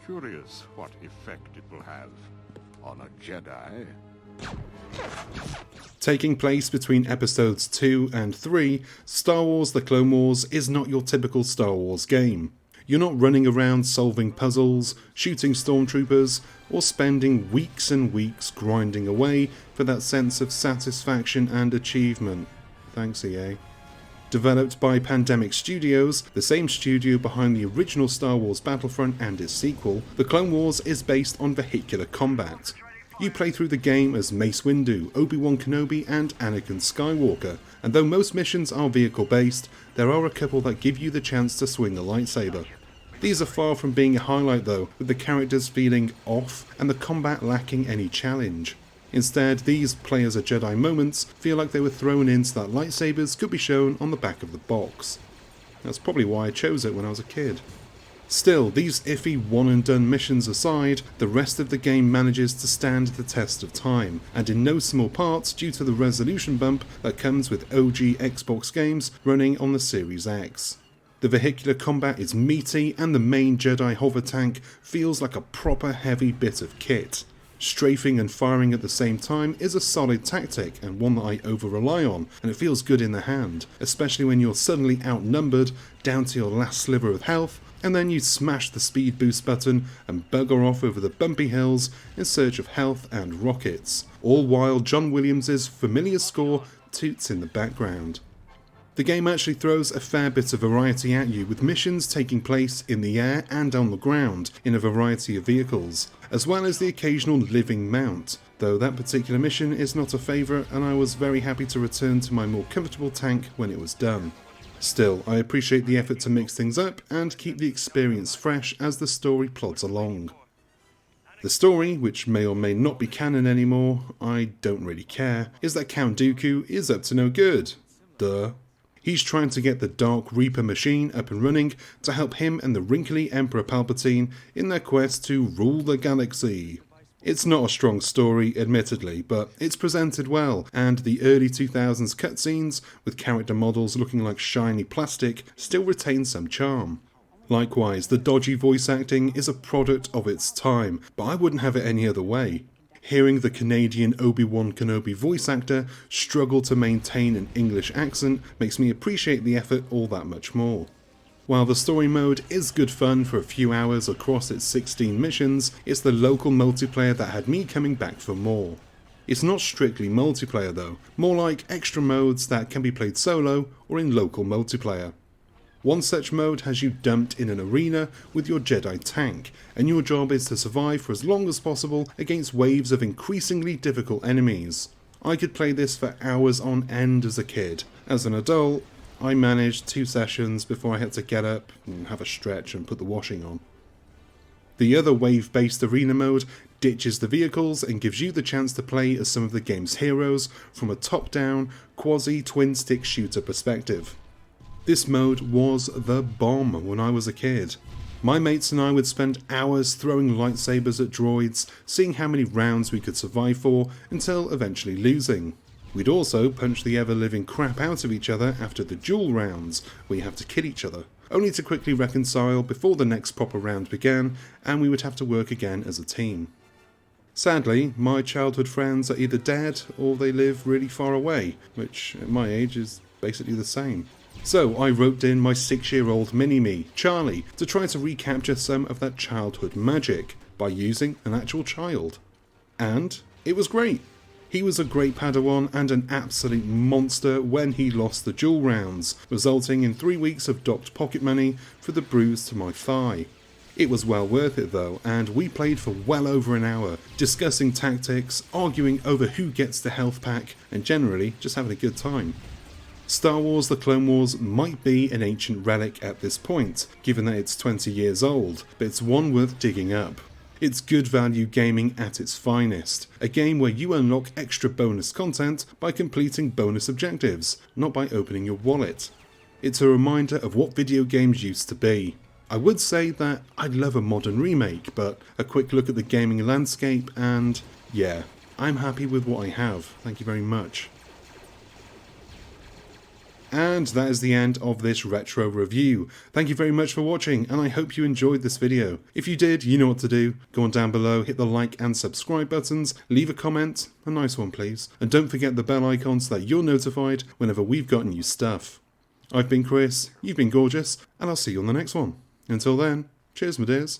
Curious what effect it will have on a Jedi. Taking place between episodes 2 and 3, Star Wars The Clone Wars is not your typical Star Wars game. You're not running around solving puzzles, shooting stormtroopers, or spending weeks and weeks grinding away for that sense of satisfaction and achievement. Thanks, EA. Developed by Pandemic Studios, the same studio behind the original Star Wars Battlefront and its sequel, The Clone Wars is based on vehicular combat. You play through the game as Mace Windu, Obi-Wan Kenobi and Anakin Skywalker, and though most missions are vehicle-based, there are a couple that give you the chance to swing a lightsaber. These are far from being a highlight though, with the characters feeling off and the combat lacking any challenge. Instead, these play as a Jedi moments feel like they were thrown in so that lightsabers could be shown on the back of the box. That's probably why I chose it when I was a kid. Still, these iffy one-and-done missions aside, the rest of the game manages to stand the test of time, and in no small part due to the resolution bump that comes with OG Xbox games running on the Series X. The vehicular combat is meaty, and the main Jedi hover tank feels like a proper heavy bit of kit. Strafing and firing at the same time is a solid tactic and one that I over-rely on, and it feels good in the hand, especially when you're suddenly outnumbered down to your last sliver of health, and then you smash the speed boost button and bugger off over the bumpy hills in search of health and rockets, all while John Williams' familiar score toots in the background. The game actually throws a fair bit of variety at you, with missions taking place in the air and on the ground in a variety of vehicles, as well as the occasional living mount, though that particular mission is not a favourite and I was very happy to return to my more comfortable tank when it was done. Still, I appreciate the effort to mix things up and keep the experience fresh as the story plods along. The story, which may or may not be canon anymore, I don't really care, is that Count Dooku is up to no good. Duh. He's trying to get the Dark Reaper machine up and running to help him and the wrinkly Emperor Palpatine in their quest to rule the galaxy. It's not a strong story, admittedly, but it's presented well, and the early 2000s cutscenes, with character models looking like shiny plastic, still retain some charm. Likewise, the dodgy voice acting is a product of its time, but I wouldn't have it any other way. Hearing the Canadian Obi-Wan Kenobi voice actor struggle to maintain an English accent makes me appreciate the effort all that much more. While the story mode is good fun for a few hours across its 16 missions, it's the local multiplayer that had me coming back for more. It's not strictly multiplayer though, more like extra modes that can be played solo or in local multiplayer. One such mode has you dumped in an arena with your Jedi tank, and your job is to survive for as long as possible against waves of increasingly difficult enemies. I could play this for hours on end as a kid. As an adult, I managed 2 sessions before I had to get up and have a stretch and put the washing on. The other wave-based arena mode ditches the vehicles and gives you the chance to play as some of the game's heroes from a top-down, quasi-twin-stick shooter perspective. This mode was the bomb when I was a kid. My mates and I would spend hours throwing lightsabers at droids, seeing how many rounds we could survive for, until eventually losing. We'd also punch the ever-living crap out of each other after the duel rounds, where you have to kill each other, only to quickly reconcile before the next proper round began, and we would have to work again as a team. Sadly, my childhood friends are either dead or they live really far away, which at my age is basically the same. So I roped in my 6-year-old mini-me, Charlie, to try to recapture some of that childhood magic by using an actual child. And it was great. He was a great Padawan and an absolute monster when he lost the duel rounds, resulting in 3 weeks of docked pocket money for the bruise to my thigh. It was well worth it though, and we played for well over an hour, discussing tactics, arguing over who gets the health pack, and generally just having a good time. Star Wars The Clone Wars might be an ancient relic at this point, given that it's 20 years old, but it's one worth digging up. It's good value gaming at its finest, a game where you unlock extra bonus content by completing bonus objectives, not by opening your wallet. It's a reminder of what video games used to be. I would say that I'd love a modern remake, but a quick look at the gaming landscape and yeah, I'm happy with what I have, thank you very much. And that is the end of this retro review. Thank you very much for watching, and I hope you enjoyed this video. If you did, you know what to do. Go on down below, hit the like and subscribe buttons, leave a comment, a nice one please, and don't forget the bell icon so that you're notified whenever we've got new stuff. I've been Chris, you've been gorgeous, and I'll see you on the next one. Until then, cheers my dears.